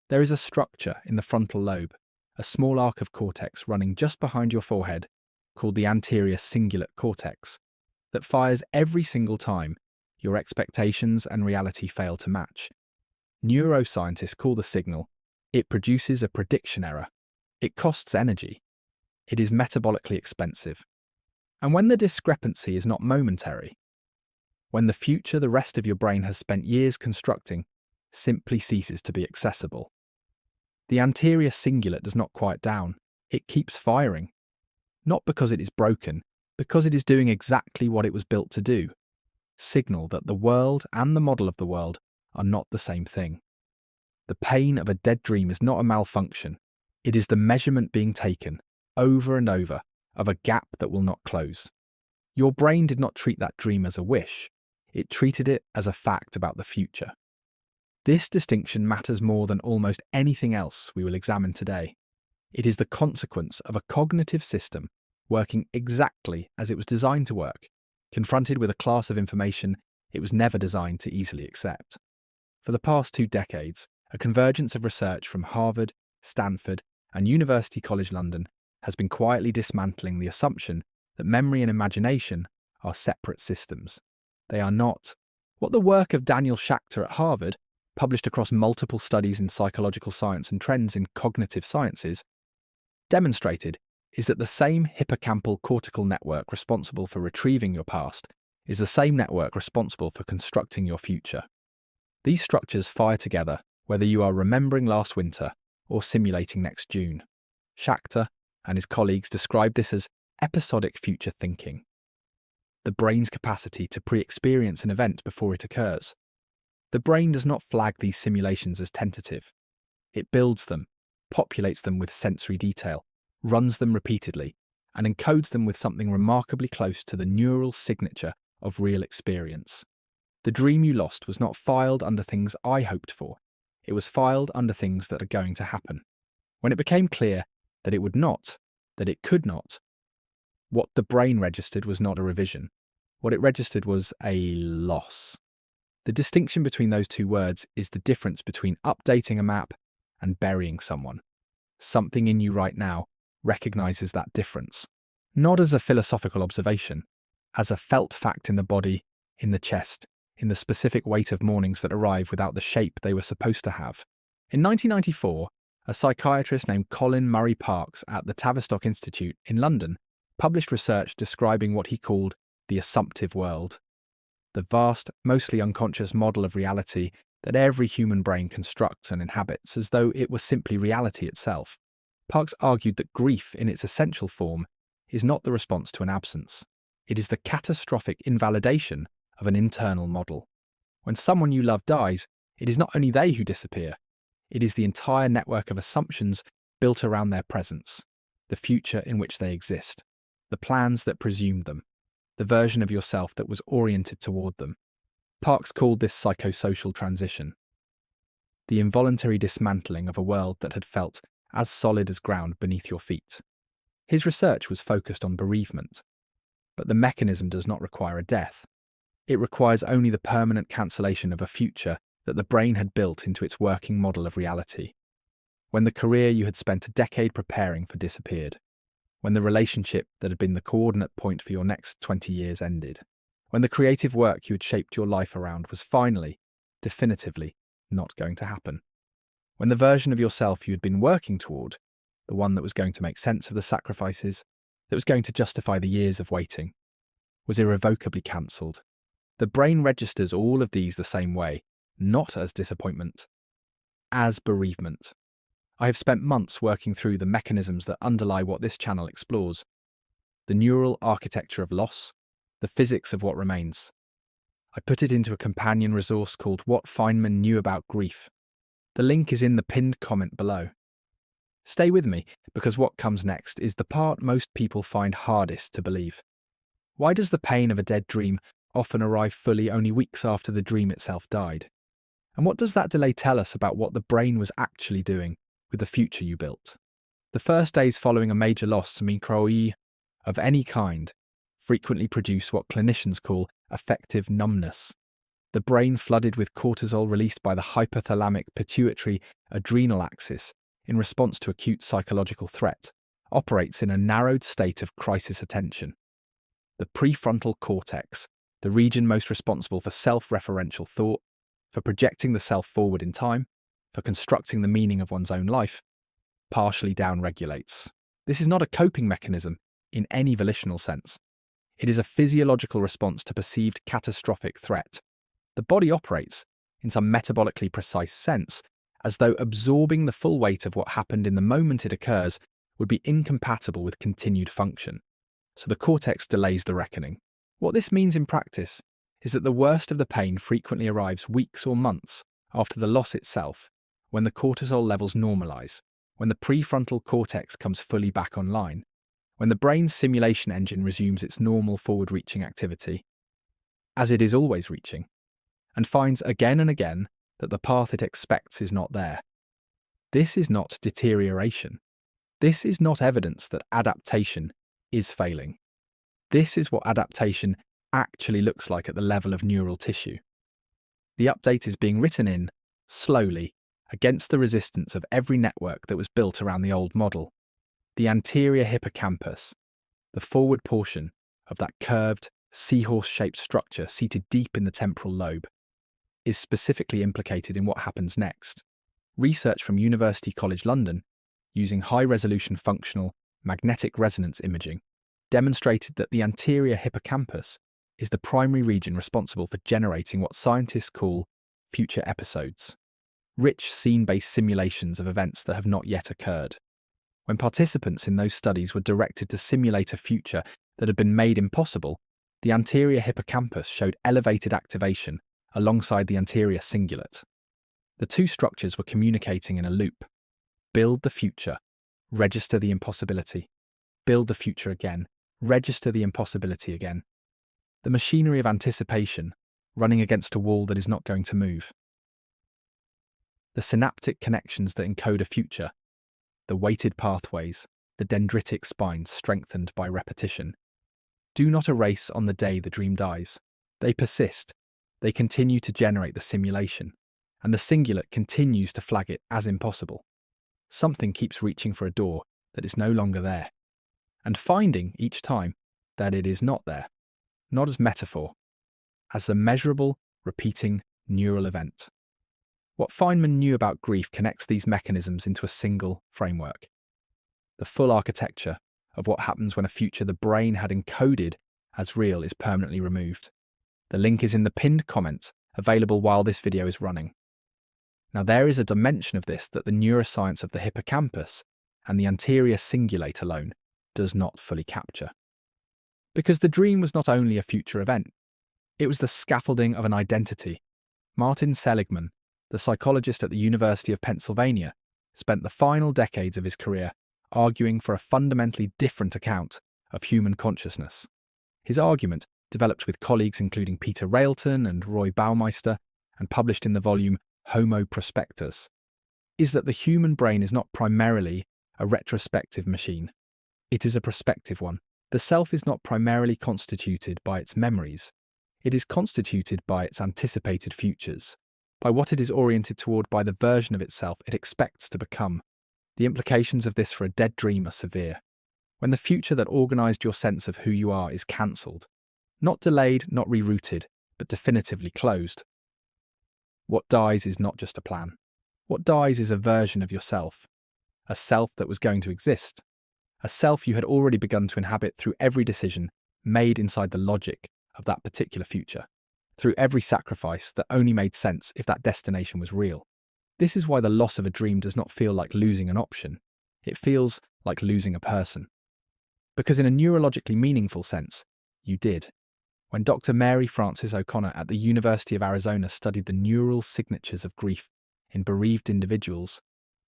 There is a structure in the frontal lobe, a small arc of cortex running just behind your forehead, called the anterior cingulate cortex, that fires every single time your expectations and reality fail to match. Neuroscientists call the signal, it produces a prediction error. It costs energy. It is metabolically expensive. And when the discrepancy is not momentary, when the future the rest of your brain has spent years constructing simply ceases to be accessible, the anterior cingulate does not quiet down. It keeps firing. Not because it is broken, because it is doing exactly what it was built to do. Signal that the world and the model of the world are not the same thing. The pain of a dead dream is not a malfunction. It is the measurement being taken, over and over, of a gap that will not close. Your brain did not treat that dream as a wish. It treated it as a fact about the future. This distinction matters more than almost anything else we will examine today. It is the consequence of a cognitive system working exactly as it was designed to work, confronted with a class of information it was never designed to easily accept. For the past 2 decades, a convergence of research from Harvard, Stanford, and University College London has been quietly dismantling the assumption that memory and imagination are separate systems. They are not. What the work of Daniel Schachter at Harvard, published across multiple studies in psychological science and trends in cognitive sciences, demonstrated is that the same hippocampal cortical network responsible for retrieving your past is the same network responsible for constructing your future. These structures fire together whether you are remembering last winter or simulating next June. Schachter and his colleagues describe this as episodic future thinking, the brain's capacity to pre-experience an event before it occurs. The brain does not flag these simulations as tentative. It builds them, populates them with sensory detail, runs them repeatedly, and encodes them with something remarkably close to the neural signature of real experience. The dream you lost was not filed under things I hoped for. It was filed under things that are going to happen. When it became clear that it would not, that it could not, what the brain registered was not a revision. What it registered was a loss. The distinction between those two words is the difference between updating a map and burying someone. Something in you right now recognizes that difference, not as a philosophical observation, as a felt fact in the body, in the chest, in the specific weight of mornings that arrive without the shape they were supposed to have. In 1994, a psychiatrist named Colin Murray Parkes at the Tavistock Institute in London published research describing what he called the assumptive world, the vast, mostly unconscious model of reality that every human brain constructs and inhabits as though it were simply reality itself. Parkes argued that grief in its essential form is not the response to an absence. It is the catastrophic invalidation of an internal model. When someone you love dies, it is not only they who disappear, it is the entire network of assumptions built around their presence, the future in which they exist, the plans that presumed them, the version of yourself that was oriented toward them. Parkes called this psychosocial transition, the involuntary dismantling of a world that had felt as solid as ground beneath your feet. His research was focused on bereavement, but the mechanism does not require a death. It requires only the permanent cancellation of a future that the brain had built into its working model of reality. When the career you had spent a decade preparing for disappeared, when the relationship that had been the coordinate point for your next 20 years ended, when the creative work you had shaped your life around was finally, definitively, not going to happen, when the version of yourself you had been working toward, the one that was going to make sense of the sacrifices, that was going to justify the years of waiting, was irrevocably cancelled. The brain registers all of these the same way, not as disappointment, as bereavement. I have spent months working through the mechanisms that underlie what this channel explores, the neural architecture of loss, the physics of what remains. I put it into a companion resource called What Feynman Knew About Grief. The link is in the pinned comment below. Stay with me, because what comes next is the part most people find hardest to believe. Why does the pain of a dead dream often arrive fully only weeks after the dream itself died? And what does that delay tell us about what the brain was actually doing with the future you built? The first days following a major loss of any kind frequently produce what clinicians call affective numbness. The brain, flooded with cortisol released by the hypothalamic pituitary adrenal axis in response to acute psychological threat, operates in a narrowed state of crisis attention. The prefrontal cortex, the region most responsible for self-referential thought, for projecting the self forward in time, for constructing the meaning of one's own life, partially downregulates. This is not a coping mechanism in any volitional sense. It is a physiological response to perceived catastrophic threat. The body operates, in some metabolically precise sense, as though absorbing the full weight of what happened in the moment it occurs would be incompatible with continued function. So the cortex delays the reckoning. What this means in practice is that the worst of the pain frequently arrives weeks or months after the loss itself, when the cortisol levels normalize, when the prefrontal cortex comes fully back online, when the brain's simulation engine resumes its normal forward-reaching activity, as it is always reaching, and finds again and again that the path it expects is not there. This is not deterioration. This is not evidence that adaptation is failing. This is what adaptation actually looks like at the level of neural tissue. The update is being written in, slowly, against the resistance of every network that was built around the old model. The anterior hippocampus, the forward portion of that curved, seahorse-shaped structure seated deep in the temporal lobe, is specifically implicated in what happens next. Research from University College London, using high-resolution functional magnetic resonance imaging, demonstrated that the anterior hippocampus is the primary region responsible for generating what scientists call future episodes, rich scene-based simulations of events that have not yet occurred. When participants in those studies were directed to simulate a future that had been made impossible, the anterior hippocampus showed elevated activation alongside the anterior cingulate. The two structures were communicating in a loop. Build the future, register the impossibility. Build the future again, register the impossibility again. The machinery of anticipation, running against a wall that is not going to move. The synaptic connections that encode a future, the weighted pathways, the dendritic spines strengthened by repetition, do not erase on the day the dream dies. They persist. They continue to generate the simulation, and the cingulate continues to flag it as impossible. Something keeps reaching for a door that is no longer there, and finding each time that it is not there, not as metaphor, as a measurable, repeating neural event. What Feynman knew about grief connects these mechanisms into a single framework. The full architecture of what happens when a future the brain had encoded as real is permanently removed. The link is in the pinned comment, available while this video is running. Now, there is a dimension of this that the neuroscience of the hippocampus and the anterior cingulate alone does not fully capture. Because the dream was not only a future event, it was the scaffolding of an identity. Martin Seligman, the psychologist at the University of Pennsylvania, spent the final decades of his career arguing for a fundamentally different account of human consciousness. His argument, developed with colleagues including Peter Railton and Roy Baumeister, and published in the volume Homo Prospectus, is that the human brain is not primarily a retrospective machine. It is a prospective one. The self is not primarily constituted by its memories. It is constituted by its anticipated futures, by what it is oriented toward, by the version of itself it expects to become. The implications of this for a dead dream are severe. When the future that organised your sense of who you are is cancelled, not delayed, not rerouted, but definitively closed. What dies is not just a plan. What dies is a version of yourself, a self that was going to exist, a self you had already begun to inhabit through every decision made inside the logic of that particular future, through every sacrifice that only made sense if that destination was real. This is why the loss of a dream does not feel like losing an option. It feels like losing a person. Because in a neurologically meaningful sense, you did. When Dr. Mary Frances O'Connor at the University of Arizona studied the neural signatures of grief in bereaved individuals,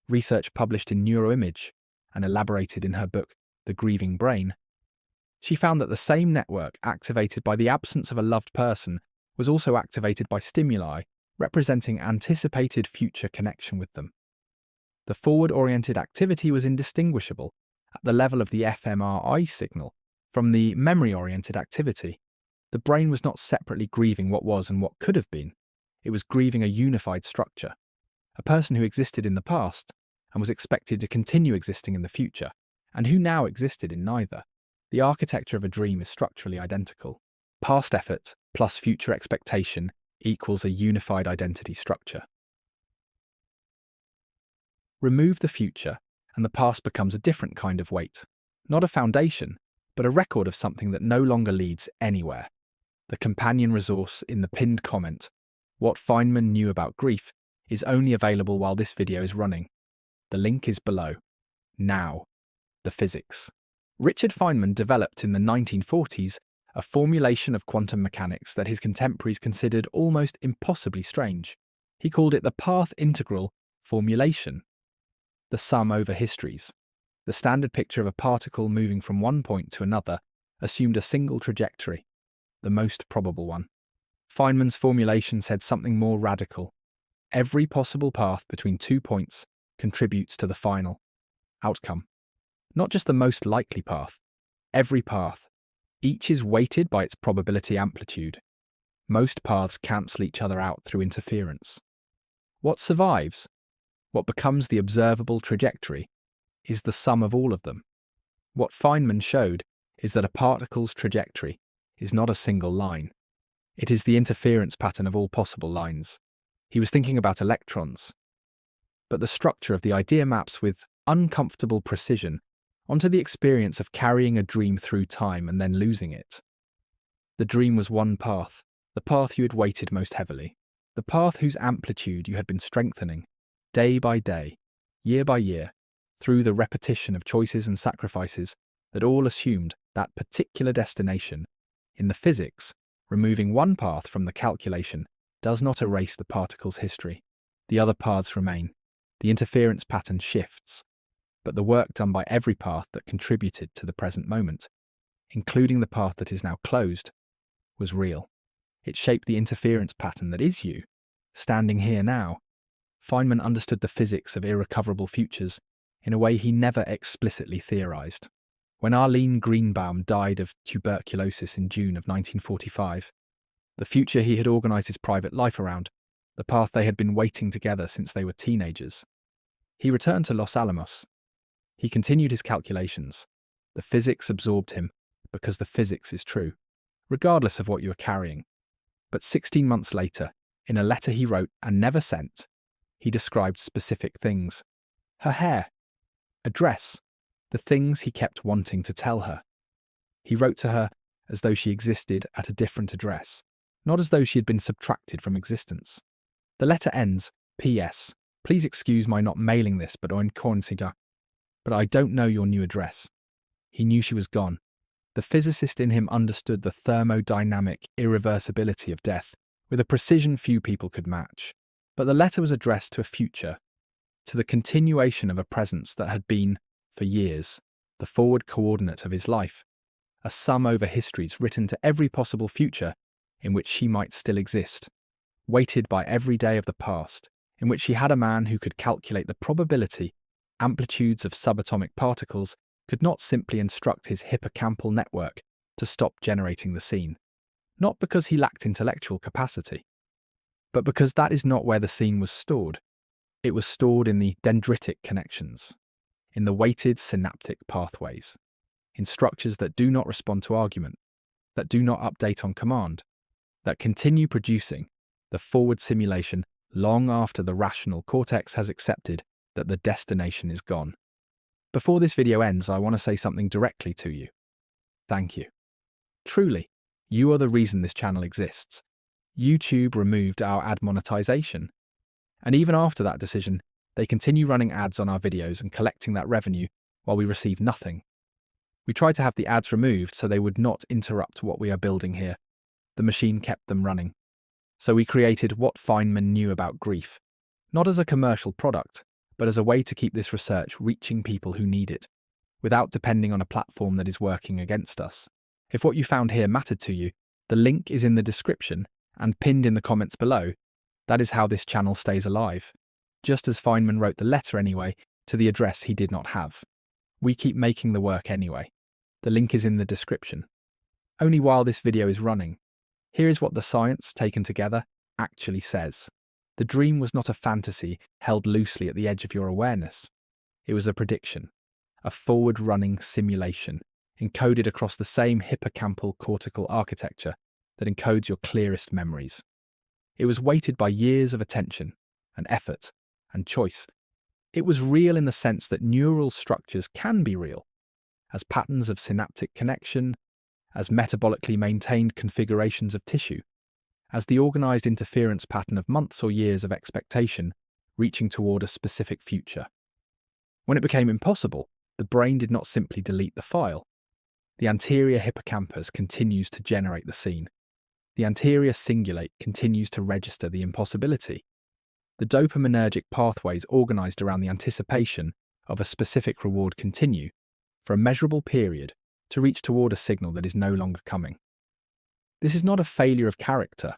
research published in Neuroimage and elaborated in her book, The Grieving Brain, she found that the same network activated by the absence of a loved person was also activated by stimuli representing anticipated future connection with them. The forward-oriented activity was indistinguishable at the level of the fMRI signal from the memory-oriented activity. The brain was not separately grieving what was and what could have been. It was grieving a unified structure, a person who existed in the past and was expected to continue existing in the future, and who now existed in neither. The architecture of a dream is structurally identical. Past effort plus future expectation equals a unified identity structure. Remove the future, and the past becomes a different kind of weight. Not a foundation, but a record of something that no longer leads anywhere. The companion resource in the pinned comment, What Feynman Knew About Grief, is only available while this video is running. The link is below. Now, the physics. Richard Feynman developed in the 1940s a formulation of quantum mechanics that his contemporaries considered almost impossibly strange. He called it the path integral formulation, the sum over histories. The standard picture of a particle moving from one point to another assumed a single trajectory, the most probable one. Feynman's formulation said something more radical. Every possible path between 2 points contributes to the final outcome. Not just the most likely path, every path. Each is weighted by its probability amplitude. Most paths cancel each other out through interference. What survives, what becomes the observable trajectory, is the sum of all of them. What Feynman showed is that a particle's trajectory is not a single line. It is the interference pattern of all possible lines. He was thinking about electrons. But the structure of the idea maps with uncomfortable precision onto the experience of carrying a dream through time and then losing it. The dream was one path, the path you had weighted most heavily, the path whose amplitude you had been strengthening, day by day, year by year, through the repetition of choices and sacrifices that all assumed that particular destination. In the physics, removing one path from the calculation does not erase the particle's history. The other paths remain. The interference pattern shifts. But the work done by every path that contributed to the present moment, including the path that is now closed, was real. It shaped the interference pattern that is you, standing here now. Feynman understood the physics of irrecoverable futures in a way he never explicitly theorized. When Arlene Greenbaum died of tuberculosis in June of 1945, the future he had organized his private life around, the path they had been waiting together since they were teenagers. He returned to Los Alamos. He continued his calculations. The physics absorbed him because the physics is true, regardless of what you are carrying. But 16 months later, in a letter he wrote and never sent, he described specific things. Her hair, a dress, the things he kept wanting to tell her. He wrote to her as though she existed at a different address, not as though she had been subtracted from existence. The letter ends, P.S. Please excuse my not mailing this, but I don't know your new address. He knew she was gone. The physicist in him understood the thermodynamic irreversibility of death with a precision few people could match. But the letter was addressed to a future, to the continuation of a presence that had been, for years, the forward coordinate of his life, a sum over histories written to every possible future in which she might still exist, weighted by every day of the past, in which she had a man who could calculate the probability amplitudes of subatomic particles could not simply instruct his hippocampal network to stop generating the scene, not because he lacked intellectual capacity, but because that is not where the scene was stored. It was stored in the dendritic connections, in the weighted synaptic pathways, in structures that do not respond to argument, that do not update on command, that continue producing the forward simulation long after the rational cortex has accepted that the destination is gone. Before this video ends, I want to say something directly to you. Thank you. Truly, you are the reason this channel exists. YouTube removed our ad monetization. And even after that decision, they continue running ads on our videos and collecting that revenue while we receive nothing. We tried to have the ads removed so they would not interrupt what we are building here. The machine kept them running. So we created What Feynman Knew About Grief, not as a commercial product, but as a way to keep this research reaching people who need it, without depending on a platform that is working against us. If what you found here mattered to you, the link is in the description and pinned in the comments below. That is how this channel stays alive. Just as Feynman wrote the letter anyway, to the address he did not have. We keep making the work anyway. The link is in the description. Only while this video is running. Here is what the science, taken together, actually says. The dream was not a fantasy held loosely at the edge of your awareness. It was a prediction, a forward-running simulation, encoded across the same hippocampal cortical architecture that encodes your clearest memories. It was weighted by years of attention and effort and choice. It was real in the sense that neural structures can be real, as patterns of synaptic connection, as metabolically maintained configurations of tissue, as the organized interference pattern of months or years of expectation reaching toward a specific future. When it became impossible, the brain did not simply delete the file. The anterior hippocampus continues to generate the scene. The anterior cingulate continues to register the impossibility. The dopaminergic pathways organized around the anticipation of a specific reward continue, for a measurable period, to reach toward a signal that is no longer coming. This is not a failure of character.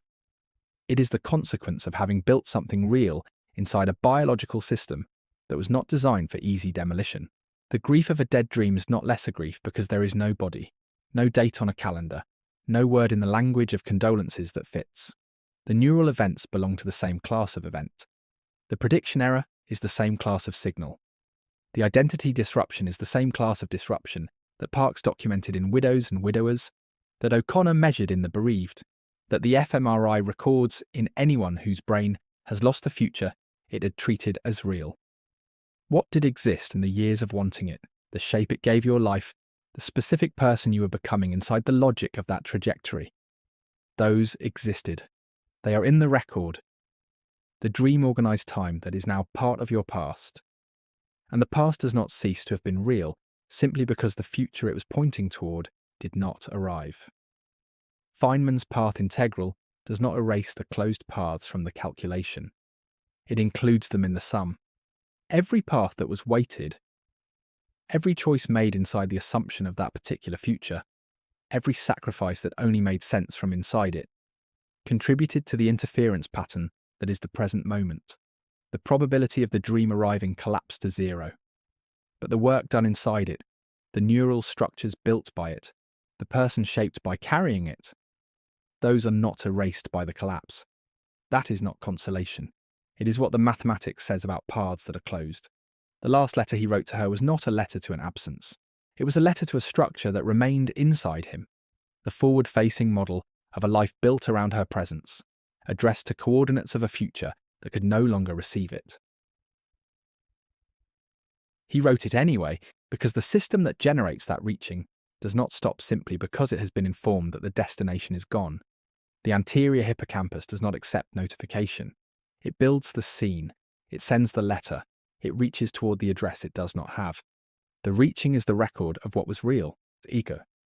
It is the consequence of having built something real inside a biological system that was not designed for easy demolition. The grief of a dead dream is not less a grief because there is no body, no date on a calendar, no word in the language of condolences that fits. The neural events belong to the same class of event. The prediction error is the same class of signal. The identity disruption is the same class of disruption that Parks documented in Widows and Widowers, that O'Connor measured in The Bereaved, that the fMRI records in anyone whose brain has lost the future it had treated as real. What did exist in the years of wanting it, the shape it gave your life, the specific person you were becoming inside the logic of that trajectory? Those existed. They are in the record, the dream-organized time that is now part of your past. And the past does not cease to have been real simply because the future it was pointing toward did not arrive. Feynman's path integral does not erase the closed paths from the calculation. It includes them in the sum. Every path that was weighted, every choice made inside the assumption of that particular future, every sacrifice that only made sense from inside it, contributed to the interference pattern that is the present moment. The probability of the dream arriving collapsed to zero. But the work done inside it, the neural structures built by it, the person shaped by carrying it, those are not erased by the collapse. That is not consolation. It is what the mathematics says about paths that are closed. The last letter he wrote to her was not a letter to an absence. It was a letter to a structure that remained inside him, the forward-facing model of a life built around her presence, addressed to coordinates of a future that could no longer receive it. He wrote it anyway because the system that generates that reaching does not stop simply because it has been informed that the destination is gone. The anterior hippocampus does not accept notification. It builds the scene, it sends the letter, it reaches toward the address it does not have. The reaching is the record of what was real, ego.